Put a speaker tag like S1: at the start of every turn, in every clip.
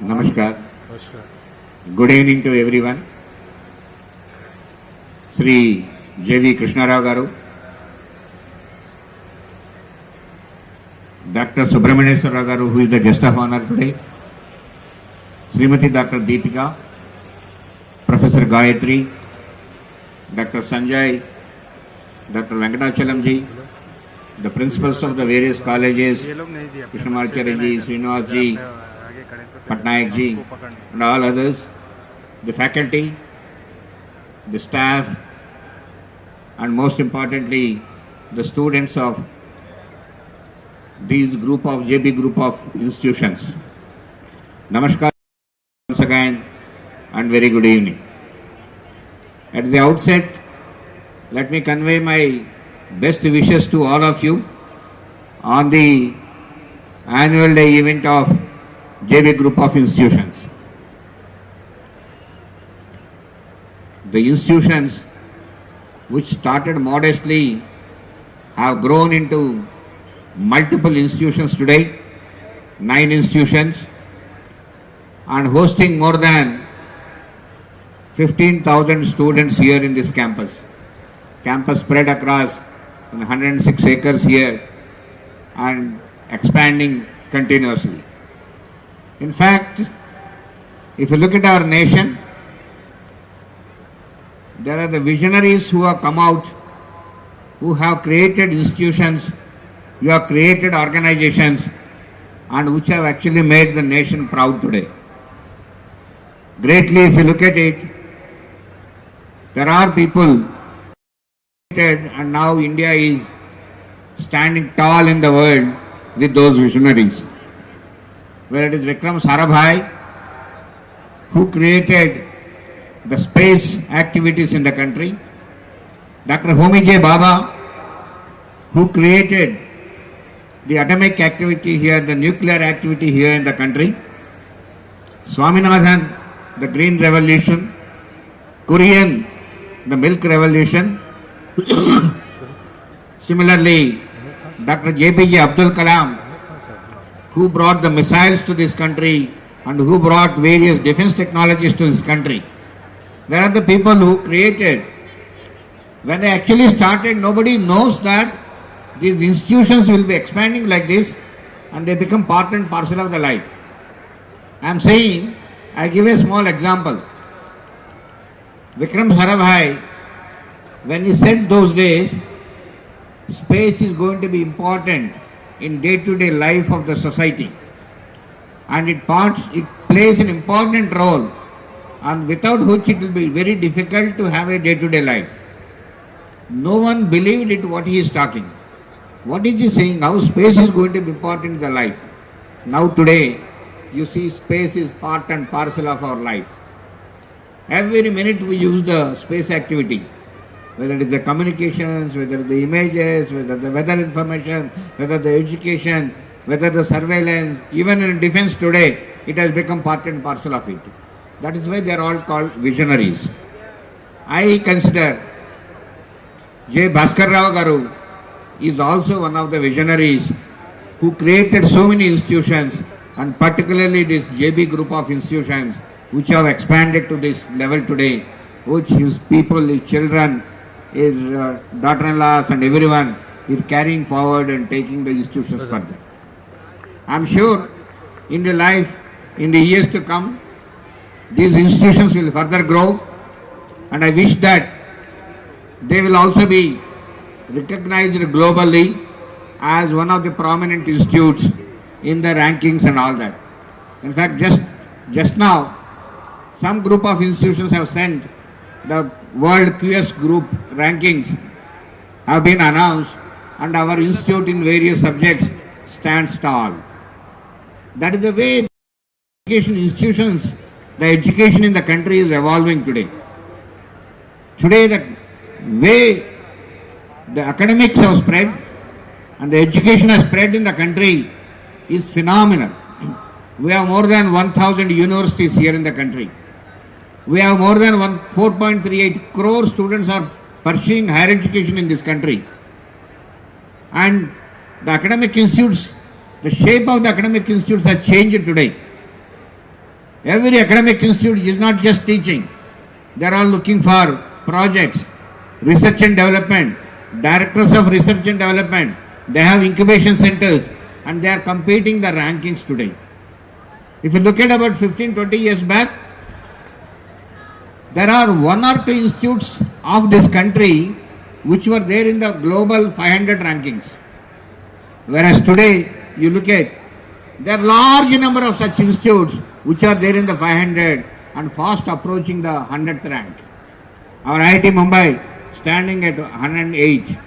S1: Namaskar. Good evening to everyone. Sri J.V. Krishnarao Garu, Dr. Subramanyeswara Garu, who is the guest of honor today, Srimati Dr. Deepika, Professor Gayatri, Dr. Sanjay, Dr. Venkatachalamji, the principals of the various colleges, Krishnamacharya ji, Srinivas ji, Patnaik ji, and all others, the faculty, the staff, and most importantly, the students of these JB group of institutions. Namaskar once again and very good evening. At the outset, let me convey my best wishes to all of you on the annual day event of JB group of institutions. The institutions which started modestly have grown into multiple institutions today, 9 institutions, and hosting more than 15,000 students here in this campus. Campus spread across 106 acres here and expanding continuously. In fact, if you look at our nation, there are the visionaries who have come out, who have created institutions, who have created organizations, and which have actually made the nation proud today. Greatly, if you look at it, there are people, and now India is standing tall in the world with those visionaries. Where it is Vikram Sarabhai, who created the space activities in the country, Dr. Homi J. Baba, who created the atomic activity here, the nuclear activity here in the country, Swaminathan, the Green Revolution, Kurian, the Milk Revolution, similarly, Dr. JPJ Abdul Kalam, who brought the missiles to this country and who brought various defense technologies to this country. There are the people who created. When they actually started, nobody knows that these institutions will be expanding like this and they become part and parcel of the life. I am saying, I give a small example. Vikram Sarabhai, when he said those days, space is going to be important in day-to-day life of the society, and it plays an important role, and without which it will be very difficult to have a day-to-day life. No one believed it what he is talking. What is he saying? How space is going to be important in the life. Now today, you see space is part and parcel of our life. Every minute we use the space activity, whether it is the communications, whether the images, whether the weather information, whether the education, whether the surveillance, even in defense today, it has become part and parcel of it. That is why they are all called visionaries. I consider J. Bhaskar Rao Garu is also one of the visionaries who created so many institutions, and particularly this JB group of institutions which have expanded to this level today, which his people, his children, his daughter-in-laws and everyone is carrying forward and taking the institutions further. I am sure in the life, in the years to come, these institutions will further grow, and I wish that they will also be recognized globally as one of the prominent institutes in the rankings and all that. In fact, just now, some group of institutions have sent the World QS Group rankings have been announced, and our institute in various subjects stands tall. That is the way the education institutions, the education in the country is evolving today. Today, the way the academics have spread and the education has spread in the country is phenomenal. We have more than 1,000 universities here in the country. We have more than 4.38 crore students are pursuing higher education in this country. And the academic institutes, the shape of the academic institutes has changed today. Every academic institute is not just teaching. They are all looking for projects, research and development, directors of research and development. They have incubation centers and they are competing the rankings today. If you look at about 15-20 years back, there are one or two institutes of this country which were there in the global 500 rankings. Whereas today, you look at, there are large number of such institutes which are there in the 500 and fast approaching the 100th rank. Our IIT Mumbai standing at 108,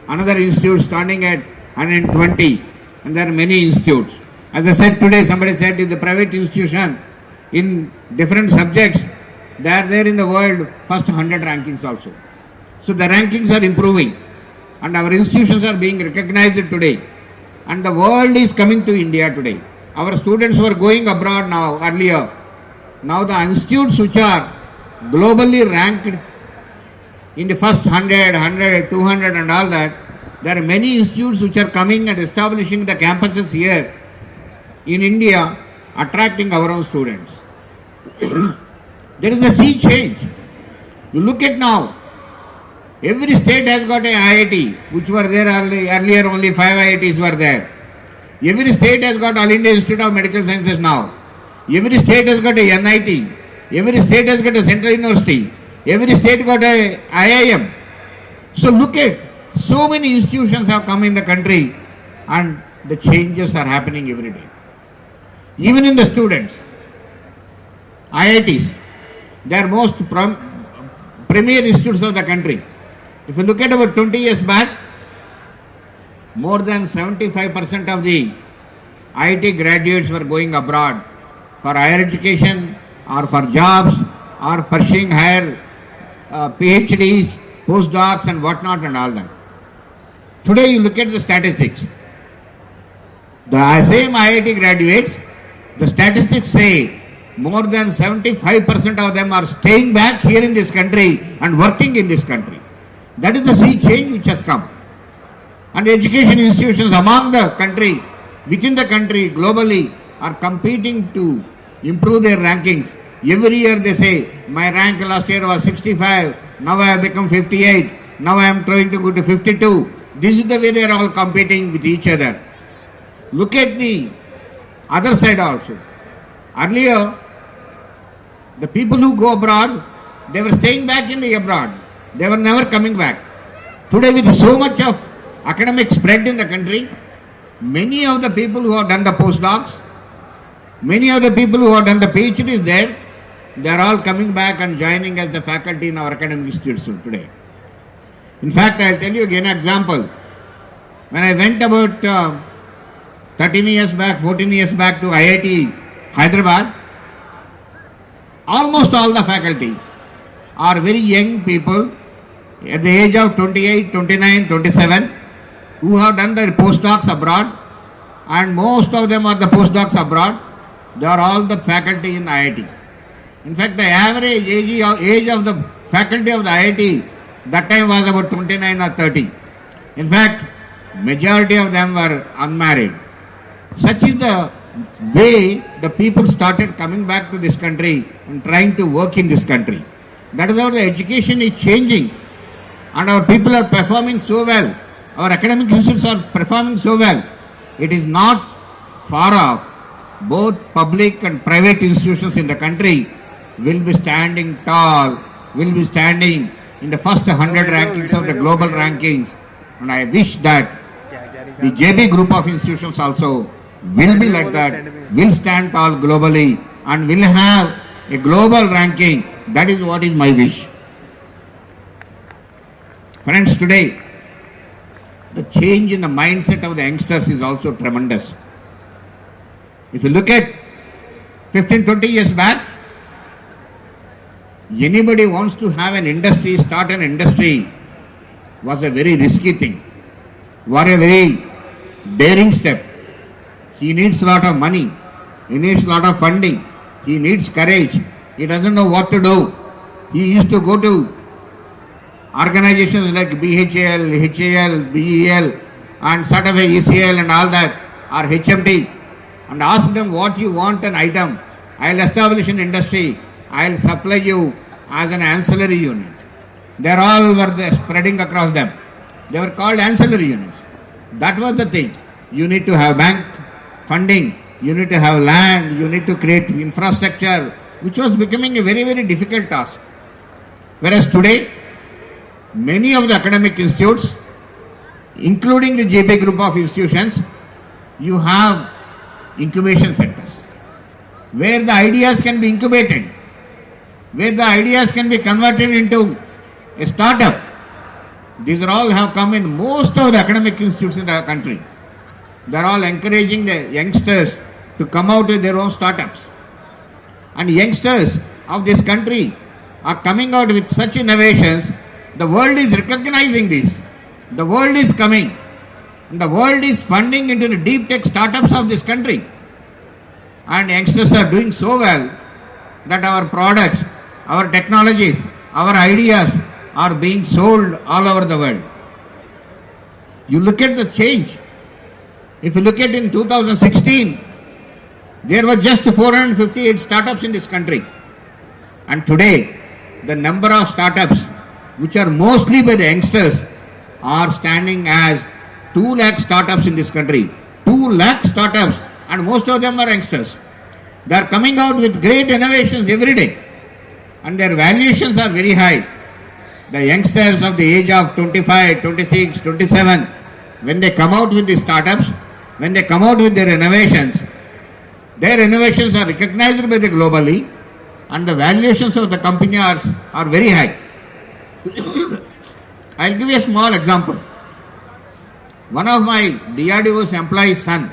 S1: another institute standing at 120, and there are many institutes. As I said today, somebody said in the private institution, in different subjects, they are there in the world first 100 rankings also. So the rankings are improving and our institutions are being recognized today. And the world is coming to India today. Our students were going abroad now, earlier. Now the institutes which are globally ranked in the first 100, 100, 200 and all that, there are many institutes which are coming and establishing the campuses here in India, attracting our own students. There is a sea change. You look at now, every state has got an IIT, which were there earlier only 5 IITs were there. Every state has got All India Institute of Medical Sciences now. Every state has got a NIT. Every state has got a Central University. Every state got a IIM. So look at, so many institutions have come in the country and the changes are happening every day. Even in the students, IITs, they are most premier institutes of the country. If you look at about 20 years back, more than 75% of the IIT graduates were going abroad for higher education or for jobs or pursuing higher PhDs, postdocs and whatnot and all that. Today you look at the statistics. The same IIT graduates, the statistics say more than 75% of them are staying back here in this country and working in this country. That is the sea change which has come. And education institutions among the country, within the country, globally, are competing to improve their rankings. Every year they say, my rank last year was 65, now I have become 58, now I am trying to go to 52. This is the way they are all competing with each other. Look at the other side also. Earlier, the people who go abroad, they were staying back in the abroad. They were never coming back. Today with so much of academic spread in the country, many of the people who have done the postdocs, many of the people who have done the PhDs there, they are all coming back and joining as the faculty in our academic institutes today. In fact, I will tell you again an example. When I went about 13 years back, 14 years back to IIT Hyderabad, almost all the faculty are very young people at the age of 28, 29, 27 who have done their postdocs abroad, and most of them are the postdocs abroad. They are all the faculty in IIT. In fact, the average age of the faculty of the IIT that time was about 29 or 30. In fact, majority of them were unmarried. Such is the way the people started coming back to this country and trying to work in this country. That is how the education is changing, and our people are performing so well. Our academic institutes are performing so well. It is not far off. Both public and private institutions in the country will be standing tall, will be standing in the first 100 rankings of the global rankings. And I wish that the JB group of institutions also will be like that, will stand tall globally and will have a global ranking. That is what is my wish. Friends, today, the change in the mindset of the youngsters is also tremendous. If you look at 15-20 years back, anybody wants to have an industry, start an industry, was a very risky thing, was a very daring step. He needs a lot of money, he needs a lot of funding, he needs courage, he doesn't know what to do. He used to go to organizations like BHAL, HAL, BEL and sort of a ECL and all that, or HMT, and ask them what you want an item, I'll establish an industry, I'll supply you as an ancillary unit. They all were there spreading across them. They were called ancillary units. That was the thing. You need to have bank funding, you need to have land, you need to create infrastructure, which was becoming a very, very difficult task. Whereas today, many of the academic institutes, including the JP group of institutions, you have incubation centers where the ideas can be incubated, where the ideas can be converted into a startup. These are all have come in most of the academic institutes in the country. They are all encouraging the youngsters to come out with their own startups. And youngsters of this country are coming out with such innovations. The world is recognizing this. The world is coming. And the world is funding into the deep tech startups of this country. And youngsters are doing so well that our products, our technologies, our ideas are being sold all over the world. You look at the change. If you look at in 2016, there were just 458 startups in this country. And today, the number of startups, which are mostly by the youngsters, are standing as 2 lakh startups in this country. 2 lakh startups, and most of them are youngsters. They are coming out with great innovations every day, and their valuations are very high. The youngsters of the age of 25, 26, 27, when they come out with these startups, when they come out with their innovations are recognized by the globally, and the valuations of the company are very high. I'll give you a small example. One of my DRDO's employee's son,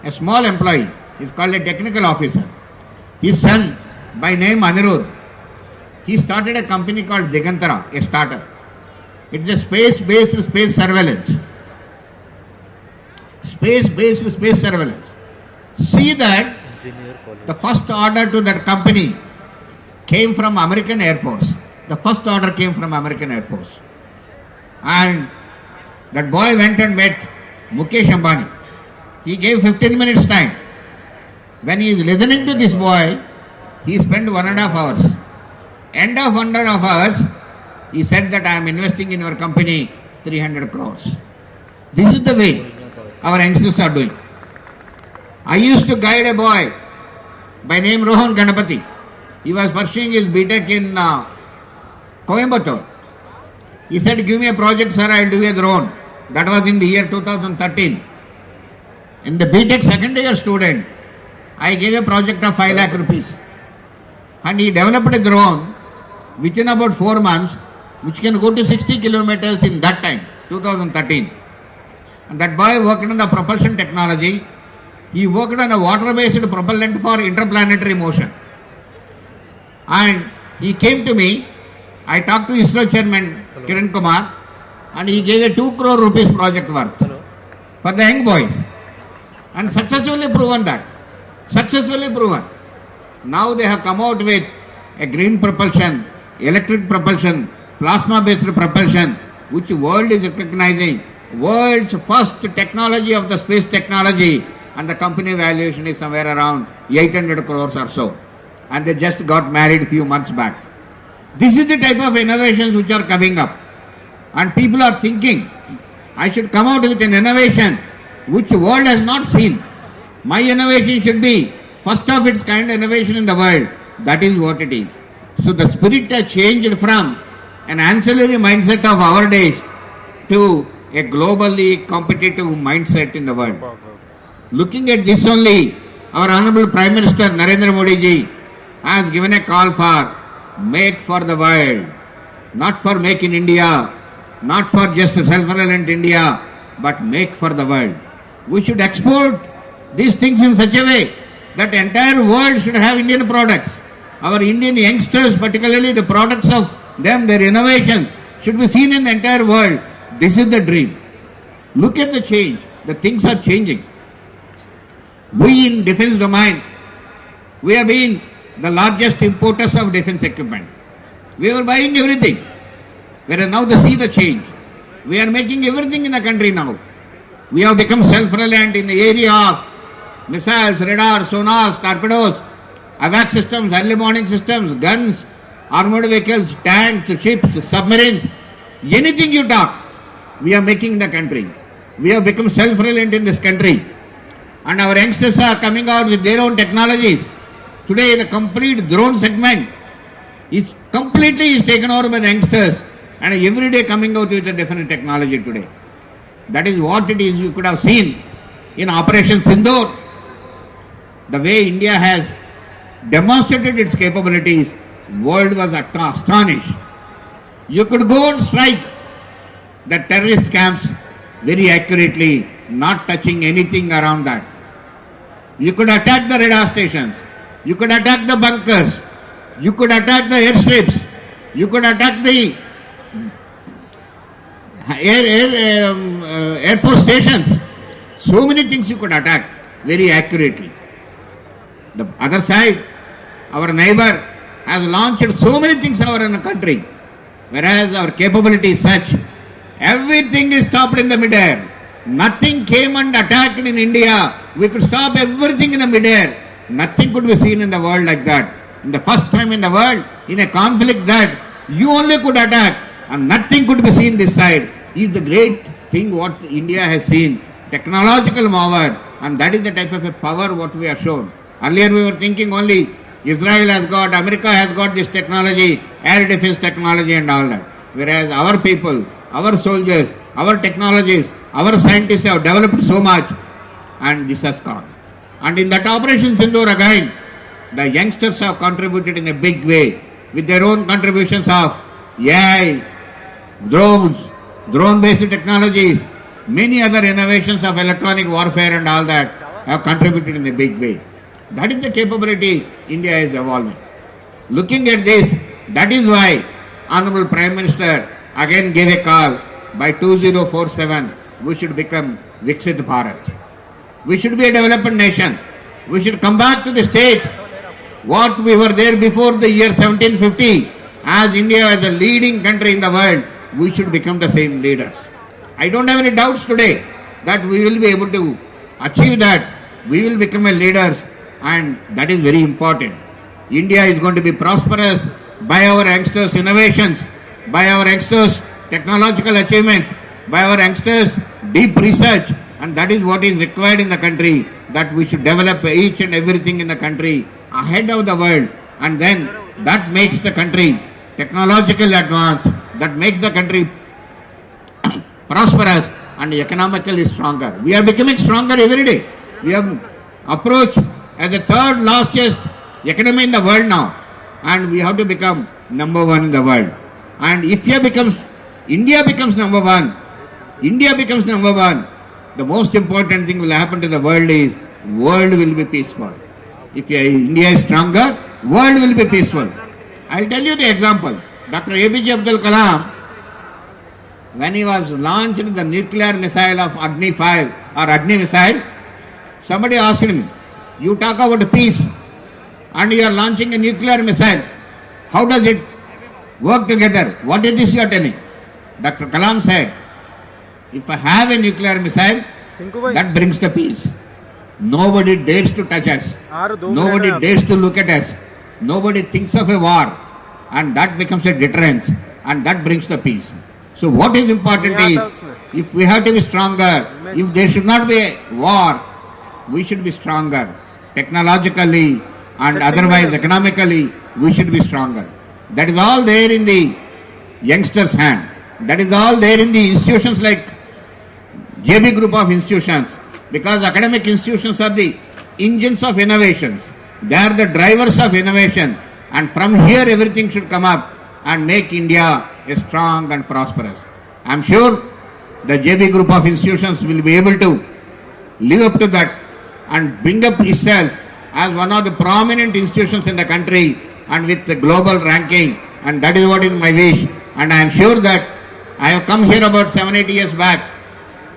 S1: a small employee, is called a technical officer. His son, by name Anirudh, he started a company called Digantara, a startup. It's a space-based space surveillance. Space-based space surveillance. See that the first order to that company came from American Air Force. The first order came from American Air Force. And that boy went and met Mukesh Ambani. He gave 15 minutes time. When he is listening to this boy, he spent 1.5 hours. End of 1.5 hours, he said that I am investing in your company 300 crores. This is the way our youngsters are doing. I used to guide a boy by name Rohan Ganapati. He was pursuing his BTech in Coimbatore. He said, give me a project, sir, I will do a drone. That was in the year 2013. In the BTech second year student, I gave a project of 5 lakh rupees. And he developed a drone within about 4 months, which can go to 60 kilometers in that time, 2013. And that boy worked on the propulsion technology. He worked on a water-based propellant for interplanetary motion. And he came to me. I talked to ISRO chairman Kiran Kumar, and he gave a 2 crore rupees project worth for the young boys. And successfully proven that. Successfully proven. Now they have come out with a green propulsion, electric propulsion, plasma-based propulsion, which the world is recognizing. World's first technology of the space technology, and the company valuation is somewhere around 800 crores or so. And they just got married a few months back. This is the type of innovations which are coming up. And people are thinking, I should come out with an innovation which the world has not seen. My innovation should be first of its kind innovation in the world. That is what it is. So the spirit has changed from an ancillary mindset of our days to a globally competitive mindset in the world. Looking at this only, our Honorable Prime Minister Narendra Modi ji has given a call for make for the world, not for make in India, not for just self-reliant India, but make for the world. We should export these things in such a way that the entire world should have Indian products. Our Indian youngsters, particularly the products of them, their innovation, should be seen in the entire world. This is the dream. Look at the change. The things are changing. We in defense domain, we have been the largest importers of defense equipment. We were buying everything. Whereas now they see the change. We are making everything in the country now. We have become self-reliant in the area of missiles, radars, sonars, torpedoes, AWACS systems, early warning systems, guns, armored vehicles, tanks, ships, submarines, anything you talk, we are making in the country. We have become self-reliant in this country. And our youngsters are coming out with their own technologies. Today the complete drone segment is completely taken over by the youngsters, and every day coming out with a different technology today. That is what it is. You could have seen in Operation Sindoor, the way India has demonstrated its capabilities, world was astonished. You could go and strike the terrorist camps very accurately, not touching anything around that. You could attack the radar stations. You could attack the bunkers. You could attack the airstrips. You could attack the Air Force stations. So many things you could attack very accurately. The other side, our neighbor has launched so many things over in the country, whereas our capability is such, everything is stopped in the midair. Nothing came and attacked in India. We could stop everything in the midair. Nothing could be seen in the world like that. In the first time in the world, in a conflict that you only could attack and nothing could be seen this side, is the great thing what India has seen. Technological power, and that is the type of a power what we are shown. Earlier we were thinking only Israel has got, America has got this technology, air defense technology and all that. Whereas our people, our soldiers, our technologies, our scientists have developed so much, and this has gone. And in that Operation Sindoor again, the youngsters have contributed in a big way with their own contributions of AI, drones, drone-based technologies, many other innovations of electronic warfare and all that have contributed in a big way. That is the capability India is evolving. Looking at this, that is why Honorable Prime Minister again gave a call by 2047, we should become Viksit Bharat. We should be a developed nation. We should come back to the state what we were there before the year 1750. As India as a leading country in the world, we should become the same leaders. I don't have any doubts today that we will be able to achieve that. We will become a leaders, and that is very important. India is going to be prosperous by our youngsters' innovations, by our youngsters' technological achievements, by our youngsters' deep research, and that is what is required in the country, that we should develop each and everything in the country ahead of the world, and then that makes the country technologically advanced, that makes the country prosperous and economically stronger. We are becoming stronger every day. We have approached as the third largest economy in the world now, and we have to become number one in the world. And if India becomes number one, the most important thing will happen to the world is world will be peaceful. If India is stronger, world will be peaceful. I'll tell you the example. Dr. APJ Abdul Kalam, when he was launched the nuclear missile of Agni 5 or Agni missile, somebody asked him, you talk about peace and you are launching a nuclear missile. How does it work together? What is this you are telling? Dr. Kalam said, if I have a nuclear missile, that brings the peace. Nobody dares to touch us. Nobody dares to look at us. Nobody thinks of a war, and that becomes a deterrence, and that brings the peace. So what is important is, if we have to be stronger, if there should not be a war, we should be stronger. Technologically and otherwise economically, we should be stronger. That is all there in the youngsters' hand. That is all there in the institutions like JB group of institutions, because academic institutions are the engines of innovations. They are the drivers of innovation, and from here everything should come up and make India a strong and prosperous. I am sure the JB group of institutions will be able to live up to that and bring up itself as one of the prominent institutions in the country and with the global ranking, and that is what is my wish. And I am sure that I have come here about 7-8 years back.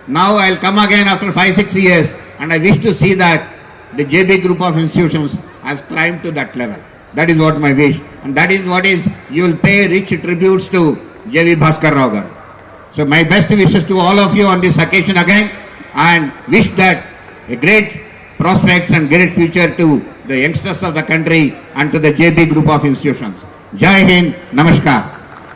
S1: Now I will come again after 5-6 years, and I wish to see that the JB group of institutions has climbed to that level. That is what my wish, and that is what is, you will pay rich tributes to J.V. Bhaskar Rao garu. So my best wishes to all of you on this occasion again, and wish that a great prospects and great future to the youngsters of the country and to the JB group of institutions. Jai Hind, Namaskar.